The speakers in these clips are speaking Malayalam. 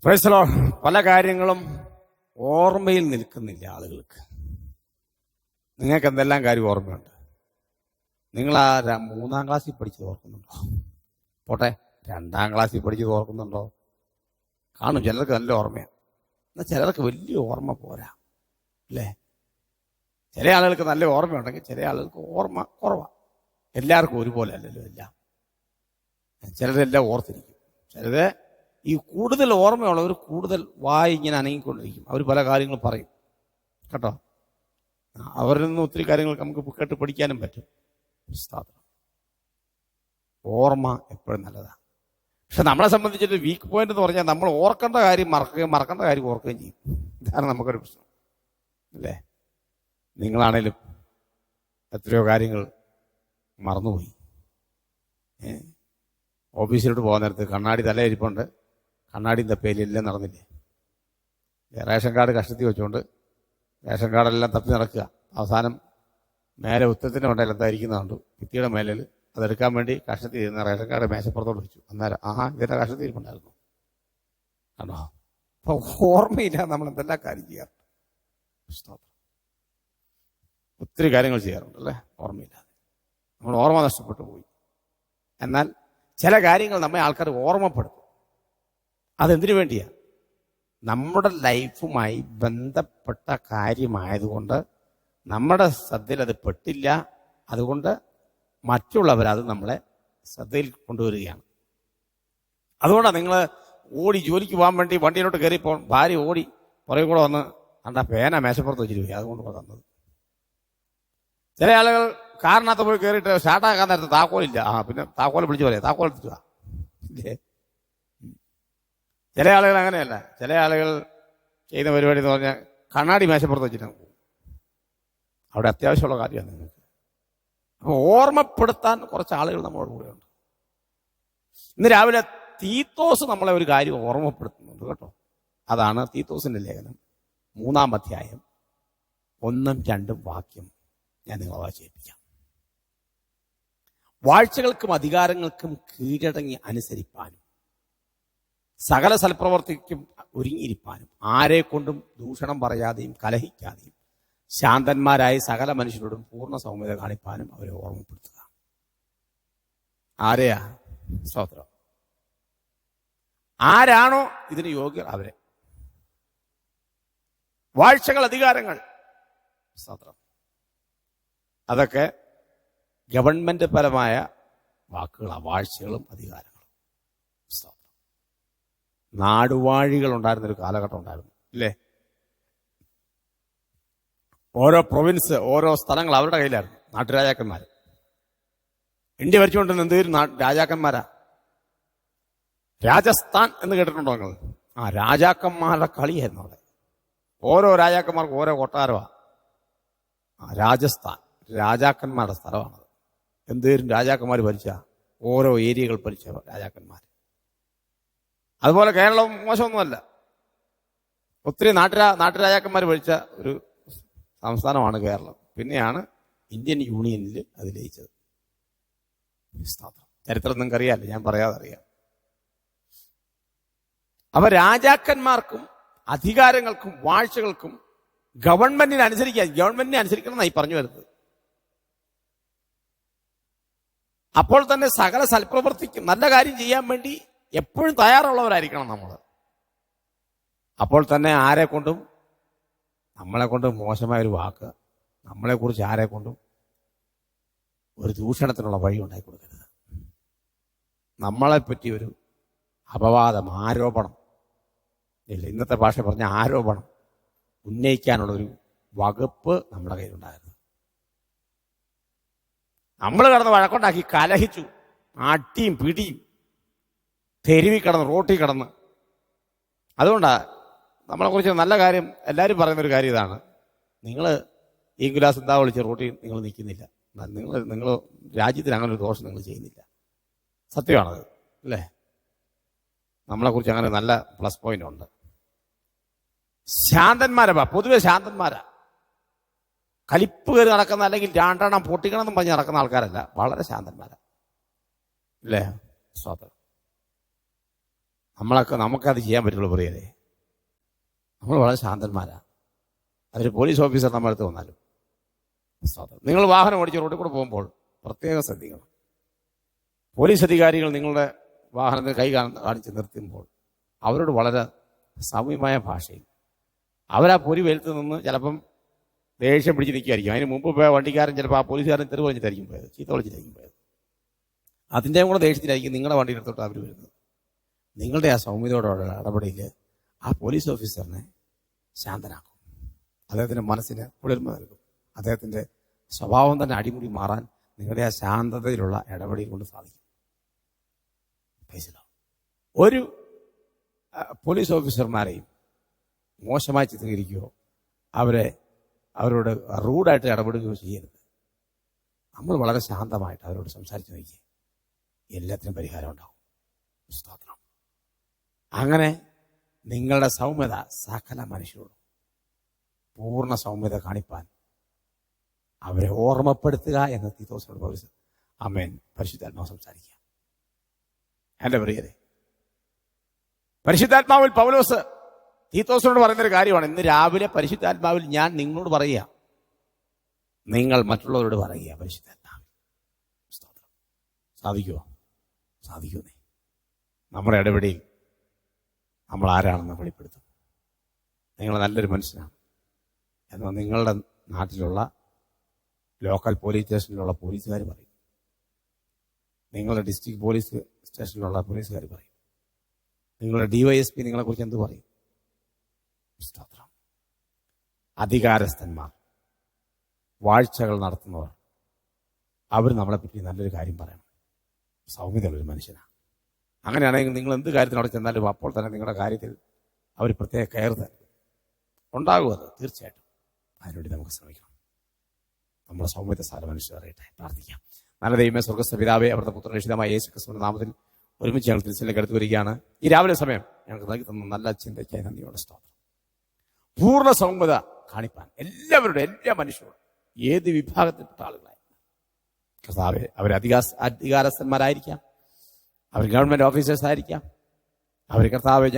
Praise the Lord. പല കാര്യങ്ങളും ഓർമ്മയിൽ നിൽക്കുന്നില്ല ആളുകൾക്ക്. നിങ്ങൾക്ക് എന്തെല്ലാം കാര്യം ഓർമ്മയുണ്ട്? നിങ്ങൾ ആ 3-ാം ക്ലാസ്സിൽ പഠിച്ചത് ഓർക്കുന്നുണ്ടോ? പോട്ടെ, 2-ാം ക്ലാസ്സിൽ പഠിച്ചത് ഓർക്കുന്നുണ്ടോ? കാണും, ചിലർക്ക് നല്ല ഓർമ്മയാണ്. എന്നാൽ ചിലർക്ക് വലിയ ഓർമ്മ പോരാ, അല്ലേ? ചില ആളുകൾക്ക് നല്ല ഓർമ്മയുണ്ടെങ്കിൽ ചില ആളുകൾക്ക് ഓർമ്മ കുറവാണ്. എല്ലാവർക്കും ഒരുപോലെ അല്ലല്ലോ എല്ലാം. ചിലരെല്ലാം ഓർത്തിരിക്കും. ചിലത് ഈ കൂടുതൽ ഓർമ്മയുള്ളവർ കൂടുതൽ വായി ഇങ്ങനെ അനങ്ങിക്കൊണ്ടിരിക്കും. അവർ പല കാര്യങ്ങളും പറയും കേട്ടോ. അവരിൽ നിന്ന് ഒത്തിരി കാര്യങ്ങൾ നമുക്ക് കേട്ട് പഠിക്കാനും പറ്റും. ഓർമ്മ എപ്പോഴും നല്ലതാണ്. പക്ഷെ നമ്മളെ സംബന്ധിച്ചിട്ട് വീക്ക് പോയിന്റ് എന്ന് പറഞ്ഞാൽ നമ്മൾ ഓർക്കേണ്ട കാര്യം മറക്കുകയും മറക്കേണ്ട കാര്യം ഓർക്കുകയും ചെയ്യും. ഇതാണ് നമുക്കൊരു പ്രശ്നം, അല്ലേ? നിങ്ങളാണേലും എത്രയോ കാര്യങ്ങൾ മറന്നുപോയി. ഓഫീസിലോട്ട് പോകാൻ നേരത്ത് കണ്ണാടി തലയിരിപ്പുണ്ട്, കണ്ണാടിയും തപ്പയിലെല്ലാം നടന്നില്ലേ? റേഷൻ കാർഡ് കഷ്ടത്തിൽ വെച്ചുകൊണ്ട് റേഷൻ കാർഡെല്ലാം തപ്പി നടക്കുക. അവസാനം മേലെ ഉത്തരത്തിൻ്റെ മണ്ടയിൽ എന്തായിരിക്കുന്നുണ്ട്, ഭിത്തിയുടെ മേലിൽ അതെടുക്കാൻ വേണ്ടി കഷ്ടത്തിൽ ഇരുന്ന റേഷൻ കാർഡ് മേശപ്പുറത്തോട്ട് വെച്ചു. അന്നേരം ഇതിൻ്റെ കഷ്ടത്തിൽ ഇരിപ്പുണ്ടായിരുന്നു. ആണോ? അപ്പോൾ ഓർമ്മയില്ല നമ്മൾ എന്തെല്ലാം കാര്യം ചെയ്യാറുണ്ട്. ഒത്തിരി കാര്യങ്ങൾ ചെയ്യാറുണ്ട്, അല്ലേ? ഓർമ്മയില്ലാതെ നമ്മൾ ഓർമ്മ നഷ്ടപ്പെട്ടു പോയി. എന്നാൽ ചില കാര്യങ്ങൾ നമ്മെ ആൾക്കാർ ഓർമ്മപ്പെടുത്തും. അതെന്തിനു വേണ്ടിയാ? നമ്മുടെ ലൈഫുമായി ബന്ധപ്പെട്ട കാര്യമായതുകൊണ്ട് നമ്മുടെ ശ്രദ്ധയിൽ അത് പെട്ടില്ല. അതുകൊണ്ട് മറ്റുള്ളവരത് നമ്മളെ ശ്രദ്ധയിൽ കൊണ്ടുവരികയാണ്. അതുകൊണ്ടാണ് നിങ്ങൾ ഓടി ജോലിക്ക് പോകാൻ വേണ്ടി വണ്ടിയിലോട്ട് കയറിയപ്പോൾ ഭാര്യ ഓടി പുറകെ കൂടെ വന്ന് കണ്ട പേന മേശപ്പുറത്ത് വെച്ചിട്ട് പോയി. അതുകൊണ്ട് തന്നത്. ചില ആളുകൾ കാറിനകത്ത് പോയി കയറിയിട്ട് സ്റ്റാർട്ടാക്കാൻ നേരത്തെ താക്കോലില്ല. പിന്നെ താക്കോൽ വിളിച്ചു പറയാം, താക്കോൽ എടുത്തിട്ട് ഇല്ലേ? ചില ആളുകൾ അങ്ങനെയല്ല. ചില ആളുകൾ ചെയ്യുന്ന പരിപാടി എന്ന് പറഞ്ഞാൽ കണ്ണാടി മേശപ്പുറത്ത് വെച്ചിട്ടാണ് പോകും. അവിടെ അത്യാവശ്യമുള്ള കാര്യമാണ് നിങ്ങൾക്ക്. അപ്പോൾ ഓർമ്മപ്പെടുത്താൻ കുറച്ച് ആളുകൾ നമ്മളോട് കൂടെയുണ്ട്. ഇന്ന് രാവിലെ തീത്തോസ് നമ്മളെ ഒരു കാര്യം ഓർമ്മപ്പെടുത്തുന്നുണ്ട് കേട്ടോ. അതാണ് തീത്തോസിന്റെ ലേഖനം 3-ാം അധ്യായം 1-2 വാക്യം ഞാൻ നിങ്ങളെ വായിച്ചേൽപ്പിക്കാം. വാഴ്ചകൾക്കും അധികാരങ്ങൾക്കും കീഴടങ്ങി അനുസരിപ്പാനും സകല സൽപ്രവർത്തിക്കും ഒരുങ്ങിയിരിപ്പാനും ആരെ കൊണ്ടും ദൂഷണം പറയാതെയും കലഹിക്കാതെയും ശാന്തന്മാരായി സകല മനുഷ്യരോടും പൂർണ്ണ സൗമ്യത കാണിപ്പാനും അവരെ ഓർമ്മപ്പെടുത്തുക. ആരെയാ? സ്തോത്രം. ആരാണോ ഇതിന് യോഗ്യർ അവരെ. വാഴ്ചകൾ, അധികാരങ്ങൾ, സ്തോത്രം, അതൊക്കെ ഗവൺമെന്റ് പരമായ വാക്കുകളാണ്. വാഴ്ചകളും അധികാരങ്ങളും. നാടുവാഴികൾ ഉണ്ടായിരുന്നൊരു കാലഘട്ടം ഉണ്ടായിരുന്നു, ഇല്ലേ? ഓരോ പ്രൊവിൻസ്, ഓരോ സ്ഥലങ്ങൾ അവരുടെ കയ്യിലായിരുന്നു. നാട്ടുരാജാക്കന്മാർ. ഇന്ത്യ ഭരിച്ചുകൊണ്ടിരുന്ന എന്തൊരു രാജാക്കന്മാരാ. രാജസ്ഥാൻ എന്ന് കേട്ടിട്ടുണ്ടോ നിങ്ങൾ? രാജാക്കന്മാരുടെ കളിയായിരുന്നു അവിടെ. ഓരോ രാജാക്കന്മാർക്കും ഓരോ കൊട്ടാരമാണ്. രാജസ്ഥാൻ രാജാക്കന്മാരുടെ സ്ഥലമാണത്. എന്തേരും രാജാക്കന്മാർ ഭരിച്ച, ഓരോ ഏരിയകൾ ഭരിച്ച രാജാക്കന്മാർ. അതുപോലെ കേരളം മോശമൊന്നുമല്ല. ഒത്തിരി നാട്ടുരാജാക്കന്മാർ ഭരിച്ച ഒരു സംസ്ഥാനമാണ് കേരളം. പിന്നെയാണ് ഇന്ത്യൻ യൂണിയനിൽ അത് ലയിച്ചത്. ചരിത്രം നിങ്ങൾക്ക് അറിയാമല്ലോ, ഞാൻ പറയാതെ അറിയാം. അപ്പൊ രാജാക്കന്മാർക്കും അധികാരങ്ങൾക്കും വാഴ്ചകൾക്കും ഗവൺമെന്റിനെ അനുസരിക്കണം എന്നായി പറഞ്ഞു വരുന്നത്. അപ്പോൾ തന്നെ സകല സൽപ്രവർത്തിക്കും നല്ല കാര്യം ചെയ്യാൻ വേണ്ടി എപ്പോഴും തയ്യാറുള്ളവരായിരിക്കണം നമ്മൾ. അപ്പോൾ തന്നെ ആരെ കൊണ്ടും നമ്മളെ കൊണ്ട് മോശമായൊരു വാക്ക്, നമ്മളെക്കുറിച്ച് ആരെ കൊണ്ടും ഒരു ദൂഷണത്തിനുള്ള വഴി ഉണ്ടാക്കി കൊടുക്കരുത്. നമ്മളെപ്പറ്റി ഒരു അപവാദം, ആരോപണം, ഇല്ല, ഇന്നത്തെ ഭാഷ പറഞ്ഞ ആരോപണം ഉന്നയിക്കാനുള്ളൊരു വകുപ്പ് നമ്മുടെ കയ്യിലുണ്ടായിരുന്നു. നമ്മൾ കിടന്ന് വഴക്കുണ്ടാക്കി കലഹിച്ചു, അടിയും പിടിയും, തെരുവിൽ കിടന്ന്, റോട്ടിൽ കിടന്ന്. അതുകൊണ്ടാണ് നമ്മളെക്കുറിച്ച് നല്ല കാര്യം എല്ലാവരും പറയുന്നൊരു കാര്യം ഇതാണ്: നിങ്ങൾ ഈ ഗ്ലാസ് എന്താ വിളിച്ച് റോട്ടിൽ നിങ്ങൾ നിൽക്കുന്നില്ല, നിങ്ങൾ രാജ്യത്തിന് അങ്ങനെ ഒരു ദോഷം നിങ്ങൾ ചെയ്യുന്നില്ല. സത്യമാണത്, അല്ലേ? നമ്മളെക്കുറിച്ച് അങ്ങനെ നല്ല പ്ലസ് പോയിന്റ് ഉണ്ട്. ശാന്തന്മാരാ, പൊതുവെ ശാന്തന്മാരാ. കലിപ്പ് കയറി നടക്കുന്ന, അല്ലെങ്കിൽ രണ്ടെണ്ണം പൊട്ടിക്കണം എന്ന് പറഞ്ഞ് നടക്കുന്ന ആൾക്കാരല്ല. വളരെ ശാന്തന്മാരാ, അല്ലേ? സ്വാതന്ത്ര്യം. നമുക്കത് ചെയ്യാൻ പറ്റുള്ളൂ പ്രിയരെ. നമ്മൾ വളരെ ശാന്തന്മാരാണ്. അതൊരു പോലീസ് ഓഫീസർ നമ്മുടെ അടുത്ത് വന്നാലും. നിങ്ങൾ വാഹനം ഓടിച്ച് റോഡിൽ കൂടെ പോകുമ്പോൾ പ്രത്യേകം ശ്രദ്ധിക്കണം. പോലീസ് അധികാരികൾ നിങ്ങളുടെ വാഹനത്തിന് കൈ കാണിച്ച് നിർത്തുമ്പോൾ അവരോട് വളരെ സൗമ്യമായ ഭാഷയിൽ അവരാ പൊരി വെലുത്ത് നിന്ന് ചിലപ്പം ദേഷ്യം പിടിച്ച് നിൽക്കുമായിരിക്കും. അതിന് മുമ്പ് പോയ വണ്ടിക്കാരൻ ചിലപ്പോൾ ആ പോലീസുകാരൻ തെരുവ് വിളിച്ചിട്ടായിരിക്കും പോയത്, ചീത്ത വിളിച്ചിട്ടായിരിക്കും പോയത്. അതിൻ്റെയും കൂടെ ദേഷ്യത്തിലായിരിക്കും നിങ്ങളുടെ വണ്ടി എടുത്തോട്ട് അവർ വരുന്നത്. നിങ്ങളുടെ ആ സൗമ്യതയോടുള്ള ഇടപെടലിൽ ആ പോലീസ് ഓഫീസറിനെ ശാന്തനാക്കും. അദ്ദേഹത്തിൻ്റെ മനസ്സിന് കുളിർമ നൽകും. അദ്ദേഹത്തിൻ്റെ സ്വഭാവം തന്നെ അടിമുടി മാറാൻ നിങ്ങളുടെ ആ ശാന്തതയിലുള്ള ഇടപെടൽ കൊണ്ട് സാധിക്കും. ഒരു പോലീസ് ഓഫീസർമാരെയും മോശമായി ചിത്രീകരിക്കുകയോ അവരോട് റൂഡായിട്ട് ഇടപെടുകയോ ചെയ്യരുത്. നമ്മൾ വളരെ ശാന്തമായിട്ട് അവരോട് സംസാരിച്ച് നോക്കി, എല്ലാത്തിനും പരിഹാരം ഉണ്ടാവും. സ്തോത്രം. അങ്ങനെ നിങ്ങളുടെ സൗമ്യത സകല മനുഷ്യരോടും പൂർണ്ണ സൗമ്യത കാണിപ്പാൻ അവരെ ഓർമ്മപ്പെടുത്തുക എന്ന് തീത്തോസിനോട് പൗലോസ് ആമേൻ പരിശുദ്ധാത്മാവ് സംസാരിക്കുക. എൻ്റെ പ്രിയരെ, പരിശുദ്ധാത്മാവിൽ പൗലോസ് തീത്തോസിനോട് പറയുന്നൊരു കാര്യമാണ്. ഇന്ന് രാവിലെ പരിശുദ്ധാത്മാവിൽ ഞാൻ നിങ്ങളോട് പറയുക, നിങ്ങൾ മറ്റുള്ളവരോട് പറയുക പരിശുദ്ധാത്മാവിൽ. സ്തോത്രം. സാധിക്കുമോ? സാധിക്കുന്നേ. നമ്മുടെ ഇടപെടലിൽ നമ്മൾ ആരാണെന്ന് വെളിപ്പെടുത്തും. നിങ്ങൾ നല്ലൊരു മനുഷ്യനാണ് എന്നാൽ നിങ്ങളുടെ നാട്ടിലുള്ള ലോക്കൽ പോലീസ് സ്റ്റേഷനിലുള്ള പോലീസുകാർ പറയും, നിങ്ങളുടെ ഡിസ്ട്രിക്ട് പോലീസ് സ്റ്റേഷനിലുള്ള പോലീസുകാർ പറയും, നിങ്ങളുടെ DYSP നിങ്ങളെക്കുറിച്ച് എന്ത് പറയും? സ്തോത്രം. അധികാരസ്ഥന്മാർ, വാഴ്ചകൾ നടത്തുന്നവർ, അവർ നമ്മളെപ്പറ്റി നല്ലൊരു കാര്യം പറയണം. സൗമ്യതയുള്ളൊരു മനുഷ്യനാണ്. അങ്ങനെയാണെങ്കിൽ നിങ്ങൾ എന്ത് കാര്യത്തിന് അവിടെ ചെന്നാലും അപ്പോൾ തന്നെ നിങ്ങളുടെ കാര്യത്തിൽ അവർ പ്രത്യേക കെയർ തരും. ഉണ്ടാകും അത് തീർച്ചയായിട്ടും. അതിനുവേണ്ടി നമുക്ക് ശ്രമിക്കണം. നമ്മുടെ സൗമ്യത സാല മനുഷ്യർ അറിയട്ടെ. പ്രാർത്ഥിക്കാം. നല്ല ദൈവമേ, സ്വർഗ്ഗസ്ഥ പിതാവേ, അവിടുത്തെ പുത്രരക്ഷിതമായ യേശു ക്രിസ്തുവിന്റെ നാമത്തിൽ ഒരുമിച്ച് ഞങ്ങൾ തിരിച്ചിലേക്ക് അടുത്ത് വരികയാണ്. ഈ രാവിലെ സമയം ഞങ്ങൾക്ക് നൽകി തന്ന നല്ല ചിന്തയ്ക്കായി നന്ദിയോടെ സ്തോത്രം. പൂർണ്ണ സൗമ്യത കാണിപ്പാൻ എല്ലാ മനുഷ്യരോടും ഏത് വിഭാഗത്തിൽപ്പെട്ട ആളുകളായി കർത്താവേ, അവർ അധികാരസ്ഥന്മാരായിരിക്കാം, അവർ ഗവൺമെന്റ് ഓഫീസേഴ്സ് ആയിരിക്കാം, അവർ കർത്താവെ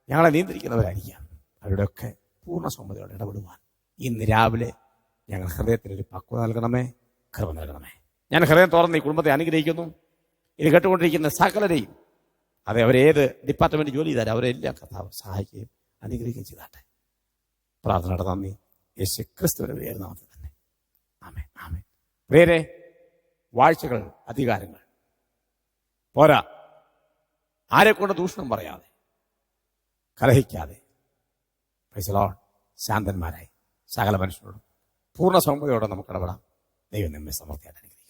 ഞങ്ങളെ നിയന്ത്രിക്കുന്നവരായിരിക്കാം, അവരുടെയൊക്കെ പൂർണ്ണ സൗമ്യതയോടെ ഇടപെടുവാൻ ഇന്ന് രാവിലെ ഞങ്ങൾ ഹൃദയത്തിനൊരു പക്വത നൽകണമേ, കൃപ നൽകണമേ. ഞാൻ ഹൃദയം തുറന്ന് ഈ കുടുംബത്തെ അനുഗ്രഹിക്കുന്നു. ഇത് കേട്ടുകൊണ്ടിരിക്കുന്ന സകലരെയും, അതെ അവരേത് ഡിപ്പാർട്ട്മെന്റ് ജോലി ചെയ്താലും അവരെല്ലാം കർത്താവ് സഹായിക്കുകയും അനുഗ്രഹിക്കുകയും ചെയ്താട്ടെ. പ്രാർത്ഥനയുടെ നന്ദി യേശു ക്രിസ്തുവിന്റെ പേര് നാമത്തിൽ തന്നെ. ആമേൻ, ആമേൻ. വേറെ വാഴ്ചകൾ, അധികാരങ്ങൾ പോരാ. ആരെക്കൊണ്ട് ദൂഷണം പറയാതെ, കലഹിക്കാതെ, ശാന്തന്മാരായി സകല മനുഷ്യരോടും പൂർണ്ണ സൗമ്യതയോടെ നമുക്ക് ഇടപെടാം. ദൈവം നമ്മെ സമൃദ്ധിയായിട്ട് അനുഗ്രഹിക്കും.